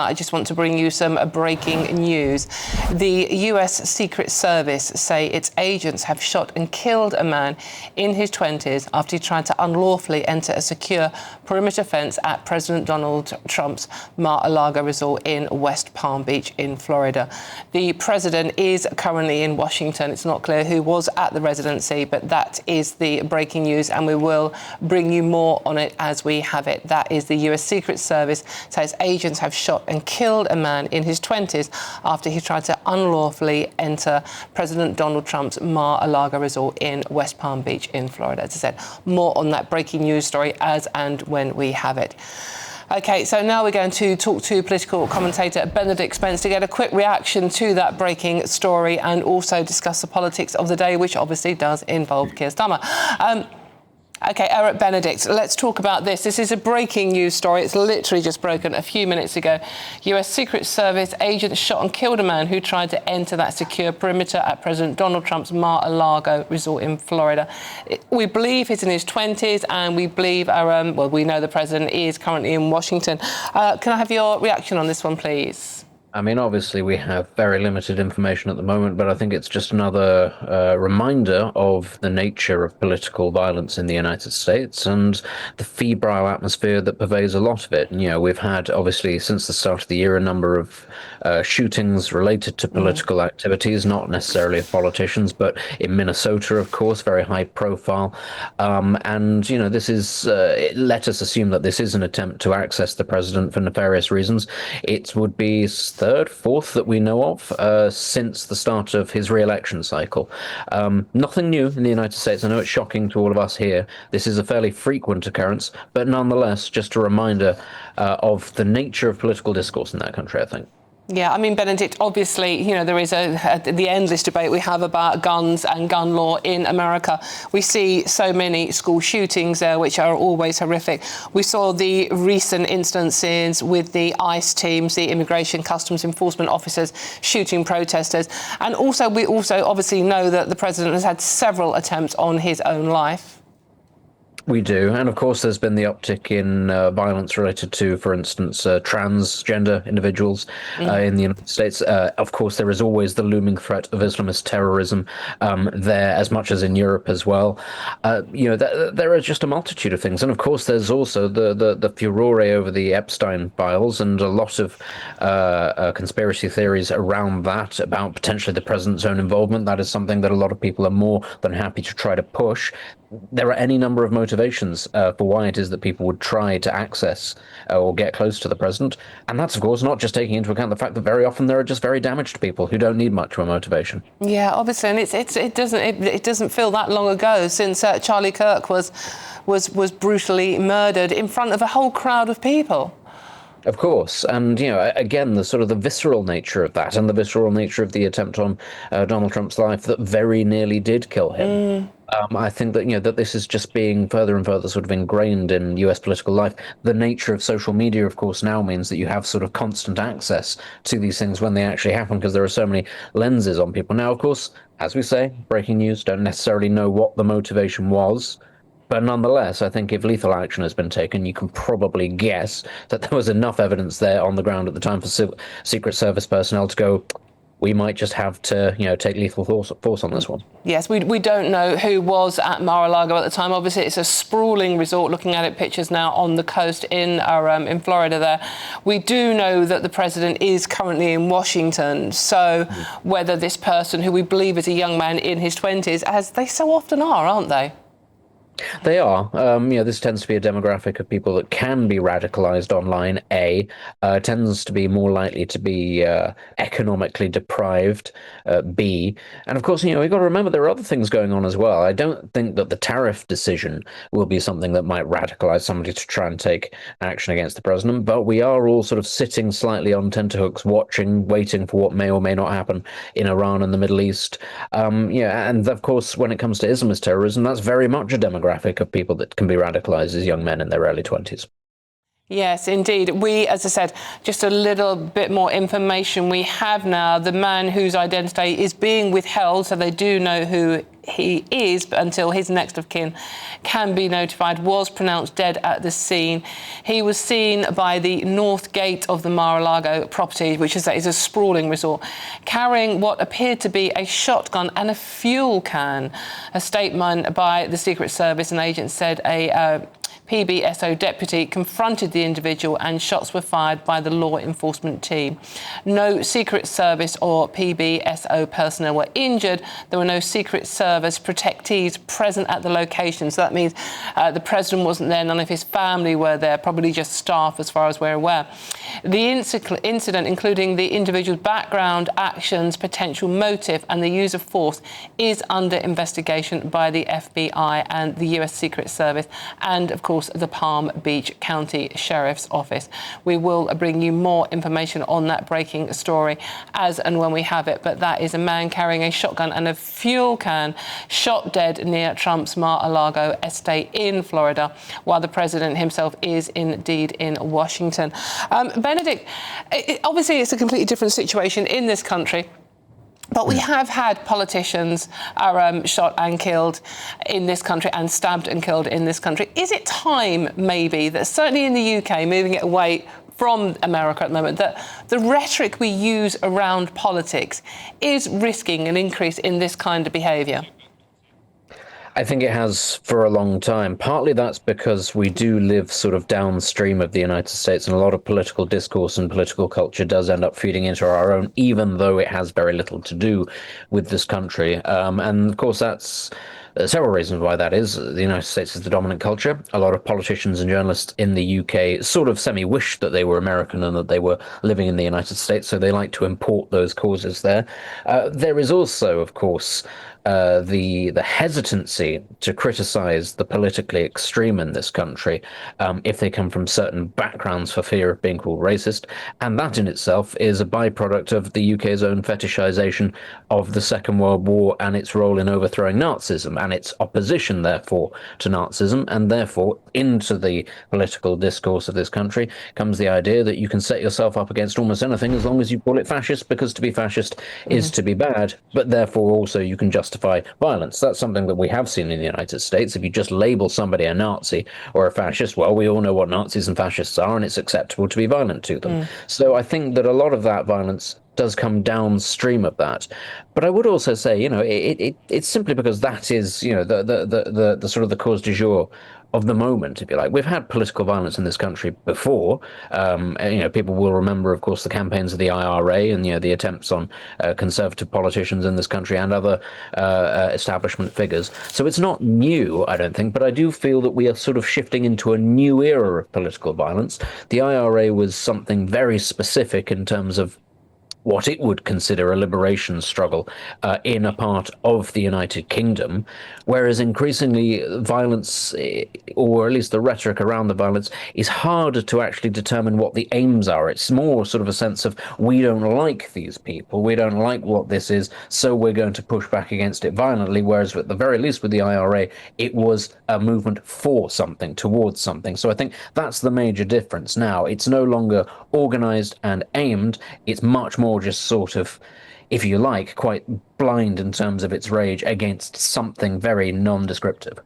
I just want to bring you some breaking news. The US Secret Service say its agents have shot and killed a man in his 20s after he tried to unlawfully enter a secure perimeter fence at President Donald Trump's Mar-a-Lago resort in West Palm Beach in Florida. The president is currently in Washington. It's not clear who was at the residency, but that is the breaking news, and we will bring you more on it as we have it. That is the US Secret Service says agents have shot and killed a man in his 20s after he tried to unlawfully enter President Donald Trump's Mar-a-Lago resort in West Palm Beach in Florida. As I said, more on that breaking news story as and when we have it. OK, so now we're going to talk to political commentator Benedict Spence to get a quick reaction to that breaking story and also discuss the politics of the day, which obviously does involve Keir Starmer. OK, Eric Benedict, let's talk about this. This is a breaking news story. It's literally just broken a few minutes ago. US Secret Service agents shot and killed a man who tried to enter that secure perimeter at President Donald Trump's Mar-a-Lago resort in Florida. We believe he's in his 20s, and we believe we know the president is currently in Washington. Can I have your reaction on this one, please? I mean, obviously, we have very limited information at the moment, but I think it's just another reminder of the nature of political violence in the United States and the febrile atmosphere that pervades a lot of it. And, you know, we've had, obviously, since the start of the year, a number of shootings related to political activities, not necessarily of politicians, but in Minnesota, of course, very high profile. And, you know, this is, let us assume that this is an attempt to access the president for nefarious reasons. It would be third, fourth that we know of since the start of his re-election cycle. Nothing new in the United States. I know it's shocking to all of us here. This is a fairly frequent occurrence, but nonetheless, just a reminder of the nature of political discourse in that country, I think. Yeah, I mean, Benedict, obviously, you know, there is the endless debate we have about guns and gun law in America. We see so many school shootings there, which are always horrific. We saw the recent instances with the ICE teams, the Immigration Customs Enforcement officers, shooting protesters. And also, we also obviously know that the president has had several attempts on his own life. We do. And of course, there's been the uptick in violence related to, for instance, transgender individuals in the United States. Of course, there is always the looming threat of Islamist terrorism there, as much as in Europe as well. You know, there are just a multitude of things. And of course, there's also the furore over the Epstein files and a lot of conspiracy theories around that, about potentially the president's own involvement. That is something that a lot of people are more than happy to try to push. There are any number of motivations for why it is that people would try to access or get close to the president. And that's, of course, not just taking into account the fact that very often there are just very damaged people who don't need much of a motivation. Yeah, obviously. And it doesn't feel that long ago since Charlie Kirk was brutally murdered in front of a whole crowd of people. Of course. And, you know, again, the sort of the visceral nature of that and the visceral nature of the attempt on Donald Trump's life that very nearly did kill him. I think that, you know, that this is just being further and further sort of ingrained in US political life. The nature of social media, of course, now means that you have sort of constant access to these things when they actually happen, because there are so many lenses on people. Now, of course, as we say, breaking news, don't necessarily know what the motivation was. But nonetheless, I think if lethal action has been taken, you can probably guess that there was enough evidence there on the ground at the time for Secret Service personnel to go, we might just have to, you know, take lethal force on this one. Yes, we don't know who was at Mar-a-Lago at the time. Obviously, it's a sprawling resort. Looking at it, pictures now on the coast in Florida there. We do know that the president is currently in Washington. So whether this person, who we believe is a young man in his 20s, as they so often are, aren't they? They are. You know, this tends to be a demographic of people that can be radicalized online, tends to be more likely to be economically deprived, B. And of course, you know, we've got to remember there are other things going on as well. I don't think that the tariff decision will be something that might radicalize somebody to try and take action against the president, but we are all sort of sitting slightly on tenterhooks, watching, waiting for what may or may not happen in Iran and the Middle East. Yeah, and of course, when it comes to Islamist terrorism, that's very much a demographic of people that can be radicalized as young men in their early 20s. Yes, indeed. We, as I said, just a little bit more information we have now. The man whose identity is being withheld, so they do know who he is, but until his next of kin can be notified, was pronounced dead at the scene. He was seen by the north gate of the Mar-a-Lago property, which is a sprawling resort, carrying what appeared to be a shotgun and a fuel can. A statement by the Secret Service and agents said a PBSO deputy confronted the individual and shots were fired by the law enforcement team. No Secret Service or PBSO personnel were injured. There were no Secret Service protectees present at the location. So that means the president wasn't there, none of his family were there, probably just staff as far as we're aware. The incident, including the individual's background, actions, potential motive and the use of force, is under investigation by the FBI and the US Secret Service and, of course, the Palm Beach County Sheriff's Office. We will bring you more information on that breaking story as and when we have it, but that is a man carrying a shotgun and a fuel can shot dead near Trump's Mar-a-Lago estate in Florida, while the president himself is indeed in Washington. Benedict, obviously it's a completely different situation in this country. But we have had politicians shot and killed in this country and stabbed and killed in this country. Is it time, maybe, that certainly in the UK, moving it away from America at the moment, that the rhetoric we use around politics is risking an increase in this kind of behaviour? I think it has for a long time. Partly that's because we do live sort of downstream of the United States, and a lot of political discourse and political culture does end up feeding into our own, even though it has very little to do with this country. And of course, that's several reasons why that is. The United States is the dominant culture. A lot of politicians and journalists in the UK sort of semi-wish that they were American and that they were living in the United States, so they like to import those causes there. There is also, of course, the hesitancy to criticize the politically extreme in this country if they come from certain backgrounds for fear of being called racist. And that in itself is a byproduct of the UK's own fetishization of the Second World War and its role in overthrowing Nazism and its opposition, therefore, to Nazism. And therefore, into the political discourse of this country comes the idea that you can set yourself up against almost anything as long as you call it fascist, because to be fascist is to be bad, but therefore also you can justify violence. That's something that we have seen in the United States. If you just label somebody a Nazi or a fascist, well, we all know what Nazis and fascists are, and it's acceptable to be violent to them. So I think that a lot of that violence does come downstream of that. But I would also say, it's simply because that is, the sort of the cause du jour of the moment, if you like. We've had political violence in this country before. People will remember, of course, the campaigns of the IRA and the attempts on conservative politicians in this country and other establishment figures. So it's not new, I don't think, but I do feel that we are sort of shifting into a new era of political violence. The IRA was something very specific in terms of what it would consider a liberation struggle in a part of the United Kingdom, whereas increasingly violence, or at least the rhetoric around the violence, is harder to actually determine what the aims are. It's more sort of a sense of, we don't like these people, we don't like what this is, so we're going to push back against it violently, whereas at the very least with the IRA, it was a movement for something, towards something. So I think that's the major difference now. It's no longer organized and aimed, it's much more just sort of, if you like, quite blind in terms of its rage against something very non-descriptive.